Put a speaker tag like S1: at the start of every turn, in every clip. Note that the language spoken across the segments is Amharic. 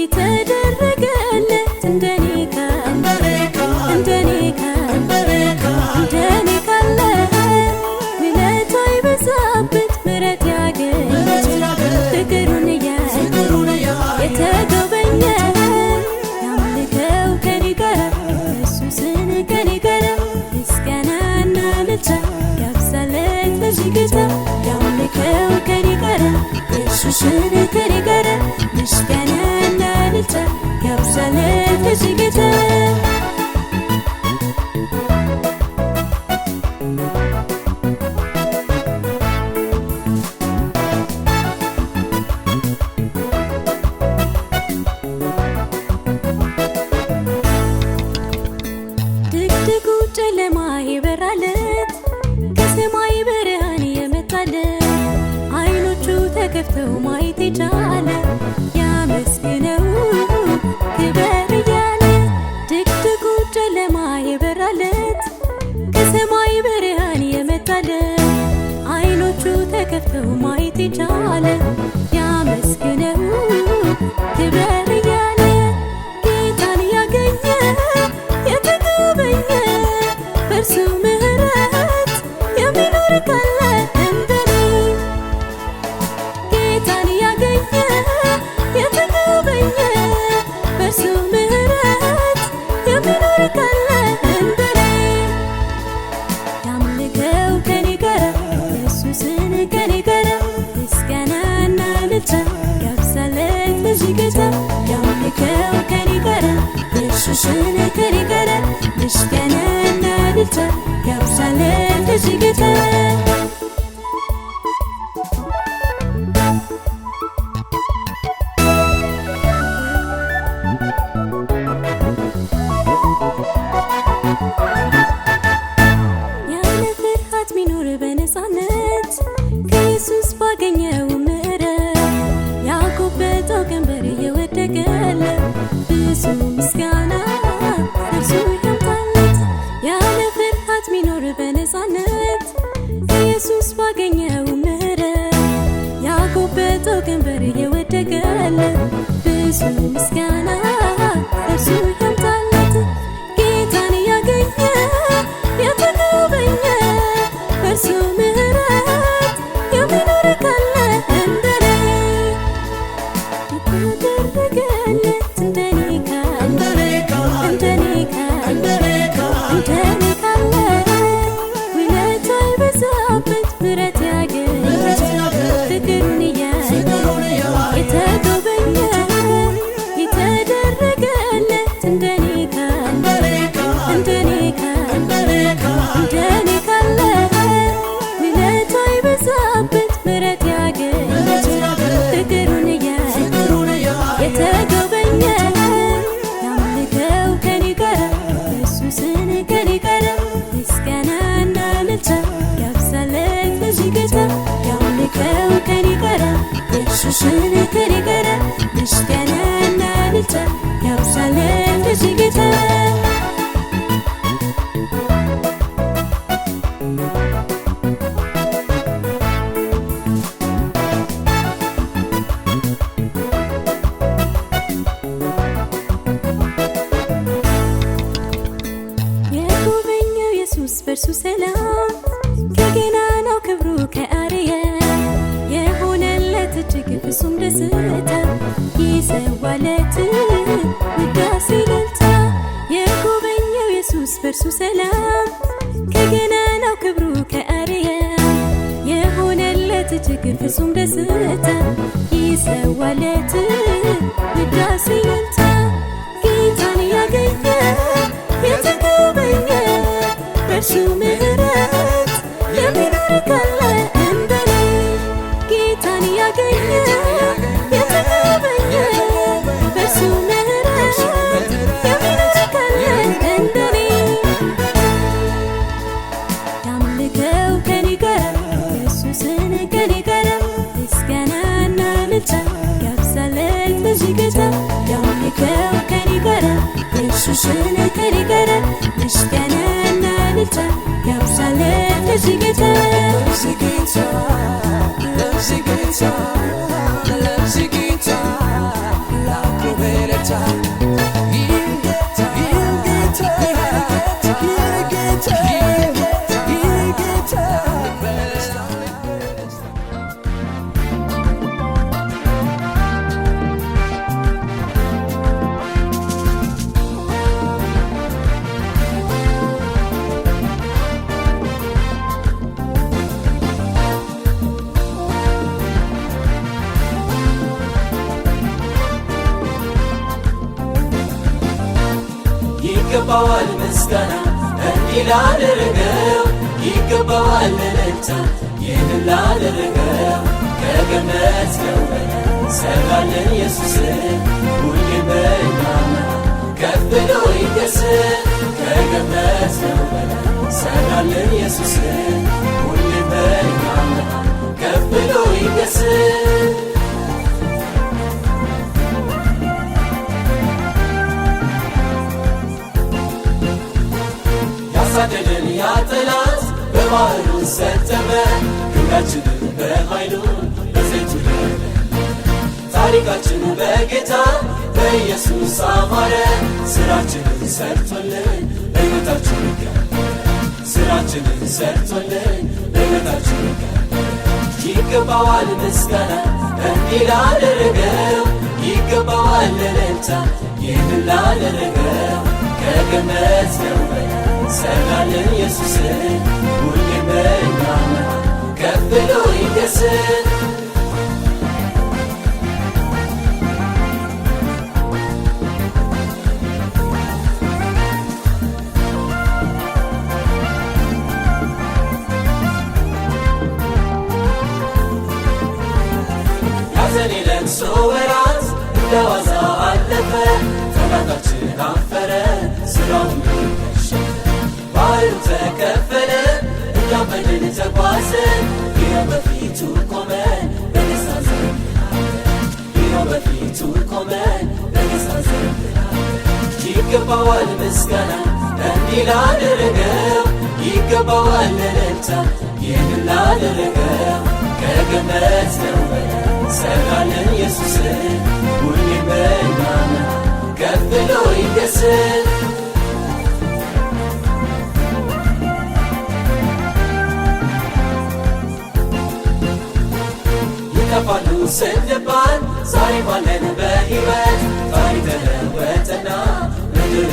S1: የተደረገለት እንደኔ ካለ ውለታ የበዛበት ምሕረት ያገኘች ፍቅሩን የተጎበኘ ያምልከው ከኔ ጋር ኢየሱስን ከኔ ጋር ምስጋናና እልልታ ያብዛለት ለዚህ ጌታ ያምልከው ከኔ ጋር ኢየሱስን ከኔ ጋር ምስጋናና እልልታ ያብዛለት ለዚህ ጌታ ድቅድቁ ጨለማ የበራለት ከሰማይ ብርሃን የመጣለት ዓይኖቹ ተከፍተው ማየት የቻለ ያመስግነው ክበር እያለ ድቅድቁ ጨለማ የበራለት ከሰማይ ብርሃን የመጣለት ዓይኖቹ ተከፍተው ማየት የቻለ ያመስግነው ክበር እያለ ጌታን ያገኘ የተጎበኘ በእርሱ ምሕረት የሚኖር ካለ እንደኔ ጌታን ያገኘ የተጎበኘ በእርሱ ምሕረት የሚኖር ካለ እንደኔ ያምልከው ከኔ ጋር ኢየሱስን ከኔ ጋር ምስጋናና እልልታ ያብዛለት ለዚህ ጌታ ያምልከው ከኔ ጋር ኢየሱስን ከኔ ጋር ምስጋናና እልልታ ያብዛለት ለዚህ ጌታ ያለ ፍርሃት ሚኖር በነፃነት ከኢየሱስ ባገኘው ምሕረት ያጎበጠው ቀንበር የወደቀለት ብዙ ምስጋና እርሱ ያምጣለት ያለ ፍርሃት ሚኖር በነፃነት ከኢየሱስ ባገኘው ምሕረት ያጎበጠው ቀንበር የወደቀለት ብዙ ምስጋና እርሱ ያምጣለት ጌታን ያገኘ የተጎበኘ በእርሱ ምሕረት የሚኖር ካለ እንደኔ የተደረገለት እንደኔ ካለ ውለታ የበዛበት ምሕረት ያገኘች ፍቅሩን የተጎበኘ የተደረገለት እንደኔ ካለ ውለታ የበዛበት ምሕረት ያገኘች ፍቅሩን የተጎበኘ ያምልከው ከኔ ጋር ኢየሱስን ከኔ ጋር ምስጋናና እልልታ ያብዛለት ለዚህ ጌታ ያምልከው ከኔ ጋር ኢየሱስን ከኔ ጋር ምስጋናና እልልታ ያብዛለት ለዚህ ጌታ የጎበኘው ኢየሱስ በእርሱ ሰላም ከገናናው ክብሩ ከአርያም የሆነለት እጅግ ፍጹም ደስታ ይሰዋለት ውዳሴ እልልታ የጎበኘው ኢየሱስ በእርሱ ሰላም ከገናናው ክብሩ ከአርያም የሆነለት እጅግ ፍጹም ደስታ ይሰዋለት ውዳሴ እልልታ ጌታን ያገኘ የተጎበኘ በእርሱ ምሕረት የሚኖር ካለ እንደኔ ጌታን ያገኘ የተጎበኘ በእርሱ ምሕረት የሚኖር ካለ እንደኔ ያምልከው ከኔ ጋር ኢየሱስን ከኔ ጋር ምስጋናና እልልታ ያብዛለት ለዚህ ጌታ ያምልከው ከኔ ጋር ኢየሱስን ከኔ ጋር ምስጋናና እልልታ ያብዛለት ለዚህ ጌታ ለዚህ ጌታ
S2: ይገባዋል ምስጋና እንዲህ ላደረገው ይገባዋል እልልታ ይህን ላደረገው ከገነት ነው ሰራልን ኢየሱስ ሁሌም በእኛ ከፍ ብሎ ይንገስ ከገነት ነው ሰራልን ኢየሱስ ሁሌም በእኛ ከፍ ብሎ ይንገስ ያሳደደን ያ ጠላት በባህሩ ሰጠመ ክንዳችንን በኃይሉ በዘይቱ ታሪካችን በጌታ በኢየሱስ አማረ ስራችንን ሰርቶልን በሕይወታችን ስራችንን ሰርቶልን በሕይወታችን ይገባዋል ምስጋና እንዲህ ላደረገው ይገባዋል እልልታ ይህን ላደረገው ከገነት ነው ሰራልን ኢየሱስ ሁሌም በእኛ ከፍ ብሎ ይንገስ ያዘን የለቅሶ ወራት እንደ ዋዛ አለፈ ጠላታችን አፈረ ስራውን ባህሩ ተከፈለ እኛም በድል ተጓዝን ይኸው በፊቱ ቆመን በደስታ ዘምረናል ይኸው በፊቱ ቆመን በደስታ ዘምረናል ይገባዋል ምስጋና እንዲህ ላደረገው ይገባዋል እልልታ ይህን ላደረገው ከገነት ነው ሰራልን ኢየሱስ ሁሌም በእኛ ከፍ ብሎ ይንገስ ይጠፋሉ ስንባል ዛሬም አለን በሕይወት ታሪክ ተለወጠና ምድር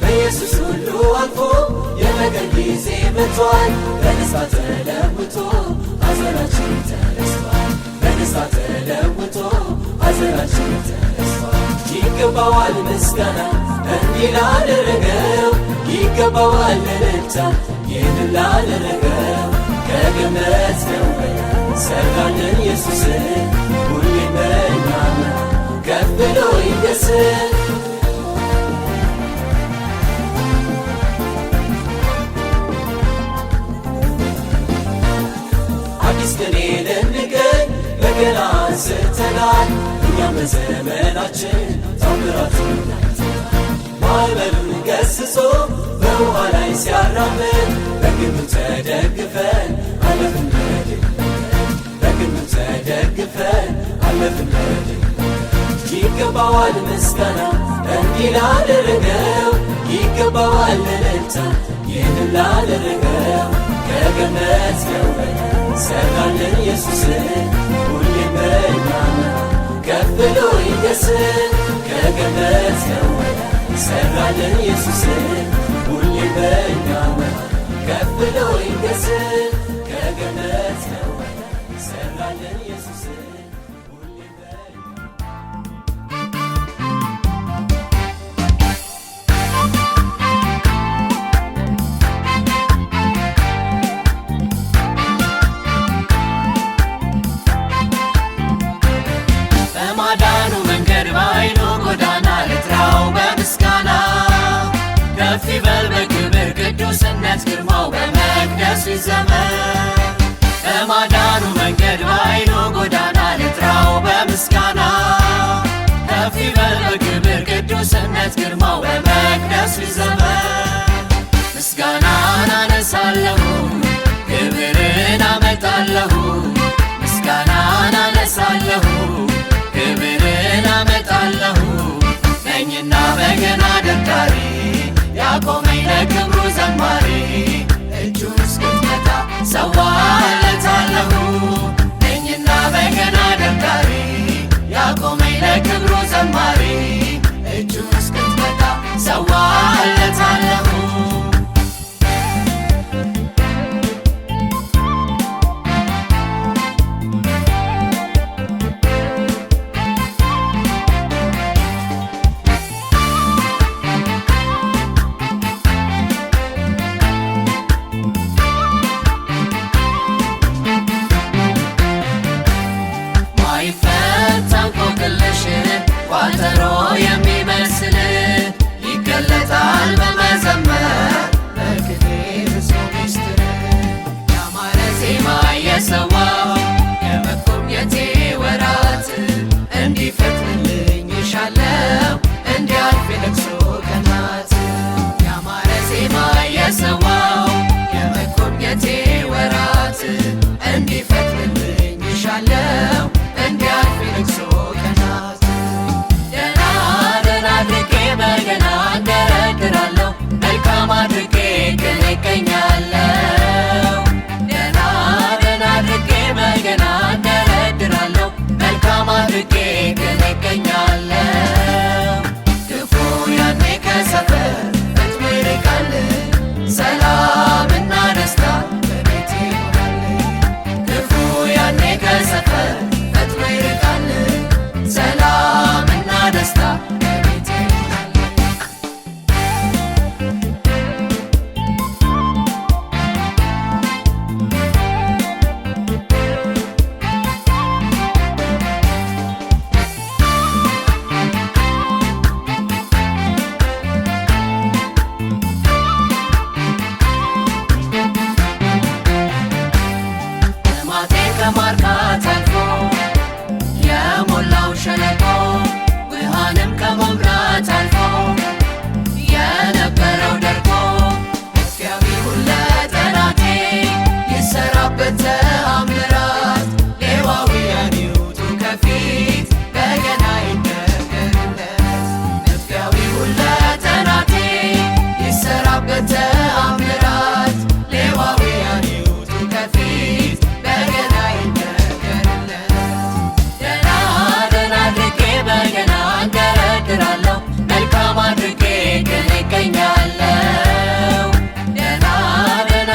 S2: በኢየሱስ ሁሉ አልፎ የነገር ጊዜ መጥቷል በደስታ ተለውጦ ሐዘናችን ተረስቷል በደስታ ተለውጦ ሐዘናችን ተረስቷል ይገባዋል ምስጋና እንዲህ ላደረገው ይገባዋል እልልታ ይህን ላደረገው ከገነት ነው ሰራልን ኢየሱስ ሁሌም በእኛ ከፍ ብሎ ይንገስ አዲስ ቅኔ ልንገኝ በገና አንስተናል እኛም በዘመናችን ታምራቱን ማዕበሉን ገስጾ በውሃ ላይ ሲያራምድ በግንቡ ተደግፈን አለፍን በግንቡ ተደግፈን አለፍን ይገባዋል ምስጋና እንዲህ ላደረገው ይገባዋል እልልታ ይህን ላደረገው ከገነት ነው ሰራልን ኢየሱስ ሁሌም በእኛ ከፍ ብሎ ይንገስ ከገነት ነው ሰራልን ኢየሱስ ሁሌም በእኛ ከፍ ብሎ ይንገስ ከገነት ነው ሰራልን ኢየሱስ
S3: በማዳኑ መንገድ በኃይሉ ጎዳና ልጥራው በምስጋና ከፍ ይበል በክብር ቅዱስነት ግርማው በመቅደሱ ይዘመር በማዳኑ መንገድ በኃይሉ ጎዳና ልጥራው በምስጋና ከፍ ይበል በክብር ቅዱስነት ግርማው በመቅደሱ ይዘመር ምስጋናን አነሳለሁ ክብርን አመጣለሁ ምስጋናን አነሳለሁ ክብርን አመጣለሁ ያቆመኝ ለክብሩ ዘማሪ እጁን እስክትመታ ሰዋለታለሁ ነኝና በገና ደርዳሪ ያቆመኝ ለክብሩ ዘማሪ እጁን እስክትመታ ሰዋለታለሁ ቋጠሮ የሚመስል ይገለጣል በመዘመር በቅኔ ብዙ ሚስጥር ያማረ ዜማ የሰዋው የመጎብኘቴ ወራት እንዲፈጥንልኝ ይሻለው እንዲያልፍ የለቅሶ ቀናት ያማረ ዜማ የሰዋው የመጎብኘቴ ወራት እንዲፈጥንልኝ ይሻለው እንዲያልፍ የለቅሶ በገና እንደረድራለሁ መልካም አድርጌ ግን እገኛለሁ ደና አድርጌ በገና እንደረድራለሁ መልካም አድርጌ ግን እገኛለሁ ክፉ ያኔ ከሰፈር ፈጥኖ ይርቃል ሰላምና ደስታ በቤቴ ይሆናል ክፉ ያኔ ከሰፈር ፈጥኖ ይርቃል ሰላምና ደስታ ከማርካት አልፎ የሞላው ሸለቆ ውሃንም ከመምራት አልፎ የነበረው ደርቆ መዝጊያው ይሁን ለጠላቴ ይሰራበት ተአምራት ሌዋውያን ይውጡ ከፊት በገና ይነገርለት መዝጊያው ይሁን ለጠላቴ ይሰራበት ተአምራት ሌዋውያን ይውጡ ከፊት በገና በገና እንደረድራለሁ መልካም አድርጌ ግን እገኛለሁ ደና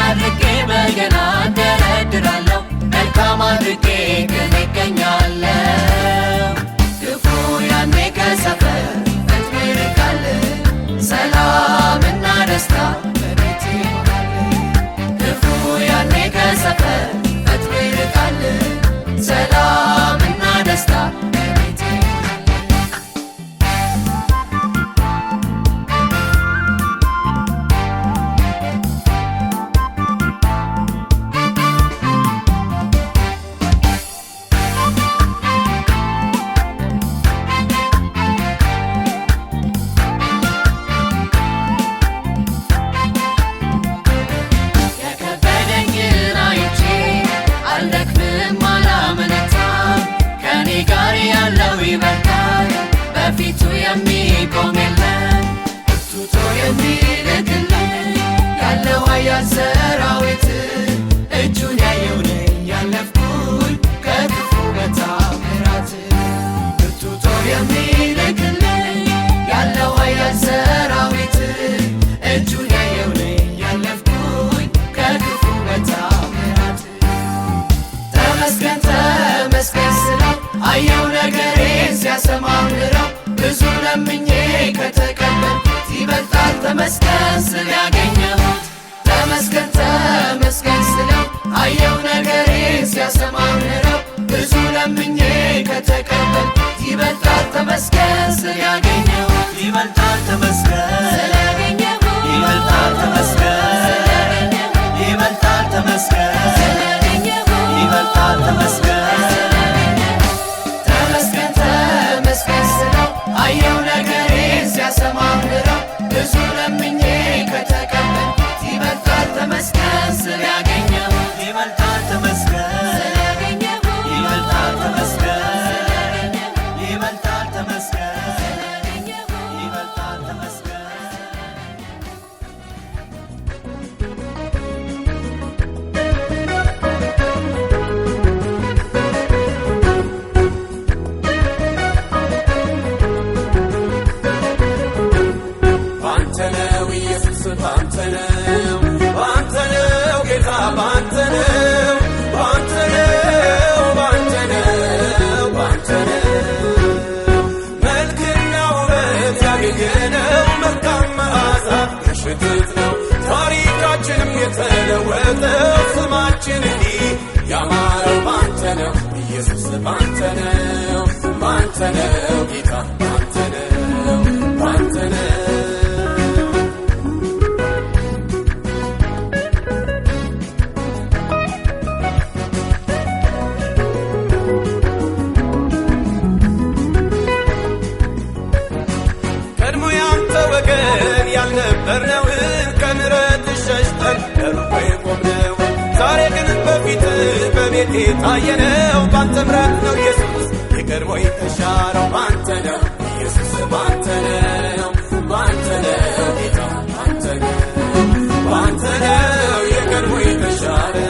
S3: አድርጌ በገና እንደረድራለሁ መልካም አድርጌ ግን እገኛለሁ ክፉ ያኔ ከሰፈር ፈጥኖ ይርቃል ሰላምና ደስታ በቤቴ ይሆናል ክፉ ያኔ ከሰፈር ፈጥኖ ይርቃል ሰላምና ደስታ ይበልጣል በፊቱ የሚቆም የለም እቱቶ የሚልክልን ያለው ኃያል ሰራዊት እጁን ያየው ነኝ ያለፍኩኝ ከክፉ በታምራት እቱቶ የሚልክልን ያለው ኃያል ሰራዊት እጁን ያየው ነኝ ያለፍኩኝ ከክፉ በታምራት ተመስገን ተመስገን ስለው አየው ነገሬን ሲያሰማምረው ብዙ ለምኜ ከተቀበልኩት ይበልጣል ተመስገን ስል ያገኘሁት ተመስገን ተመስገን ስለው አየው ነገሬን ሲያሰማምረው ብዙ ለምኜ ከተቀበልኩት ይበልጣል ተመስገን ስል ያገኘሁት ይበልጣል ተመስገን ስል ያገኘሁት ይበልጣል ተመስገን ይበልጣል ተመስገን ስል ያገኘሁት ይበልጣል ተመስገን አየው ነገሬን ሲያሰማምረው ብዙ ለምኜ ከተቀበልኩት ይበልጣል ተመስገን ስል ያገኘሁት ይበልጣል ተመስገን ይበልጣል ተመስገን ይበልጣል ተመስገን
S2: ባንተ ነው ጌታ ባንተ ነው ባንተ ነው ያልነበርነውን ከምሕረት ሸሽተን ለሩቅ ቆምነው ዛሬ ግን በፊት በቤቴ ታየነው ባንተ ምሕረት ነው ኢየሱስ የቀድሞ የተሻረው ባንተ ነው ኢየሱስ ባንተ ነው ባንተ ነው ጌታ ባንተ ነው ባንተ ነው የቀድሞ የተሻረው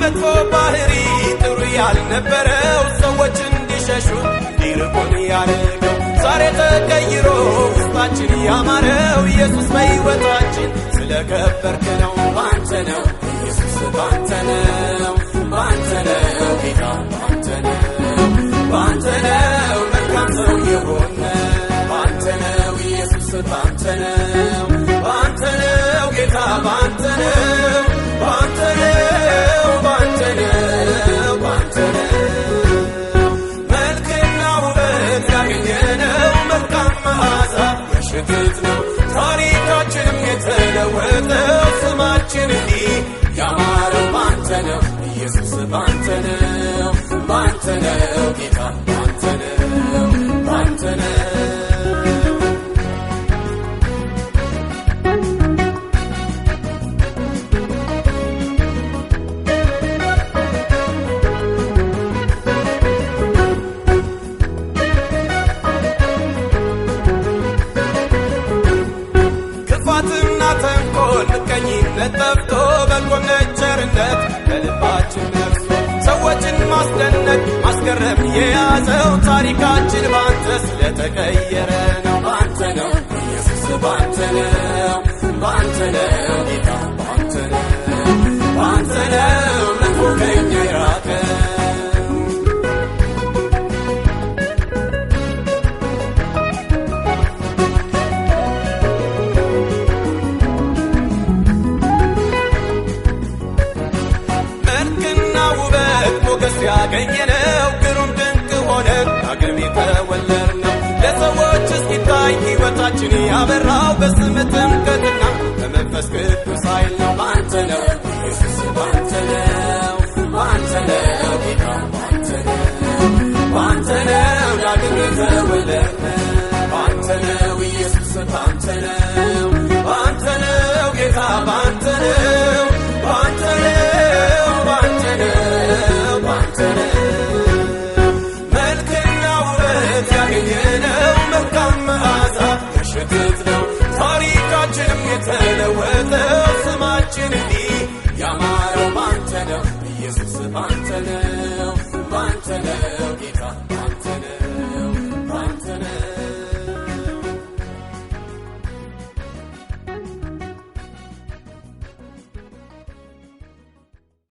S2: መጥፎ ባህሪ ጥሩ ያልነበረው ሰዎች እንዲሸሹ እንዲርቁን ያደረገው ዛሬ ተቀይሮ ውስጣችን ያማረው ኢየሱስ በሕይወታችን ስለከበርክ ነው ባንተ ነው ኢየሱስ ባንተ ነው ባንተ ነው ጌታ ባንተ ነው ባንተ ነው መልካም ሰው የሆነ ባንተ ነው ኢየሱስ ባንተ ነው ባንተ ነው ጌታ ባንተ ነው ባንተ ነው ሽግት ነው ታሪካችንም የተለወጠው ስማችን እንዲህ ያማረው ባንተ ነው ኢየሱስ ባንተ ነው ባንተ ነው ጌታ ባንተ ነው ባንተ ነው ምቀኝነት ጠፍቶ በጎነት ቸርነት በልባችን ነግሶ ሰዎችን ማስደነቅ ማስገረም የያዘው ታሪካችን ባንተ ስለተቀየረ ነው ባንተ ነው ኢየሱስ ባንተ ነው ባንተ ነው ጌታ ባንተ ነው ባንተ ነው መጥፎ ከኛ የራቀ ያገኘነው ግሩም ድንቅ ሆነን ዳግም የተወለድነው ለሰዎች እስኪታይ ሕይወታችን ያበራው በስም ጥምቀትና በመንፈስ ቅዱስ ኃይል ነው ባንተ ነው ኢየሱስ ባንተ ነው ባንተ ነው ጌታ ባንተ ነው ባንተ ነው ዳግም የተወለድነው ባንተ ነው ኢየሱስ ባንተ ነው ባንተ ነው ጌታ ባንተ ነው ባንተ ነው ባንተ ነው ባንተ ነው መልክና ውበት ያገኘነው መልካም መዓዛ የሽግት ነው ታሪካችንም የተለወጠው ስማችን እንዲህ ያማረው ባንተ ነው ኢየሱስ ባንተ ነው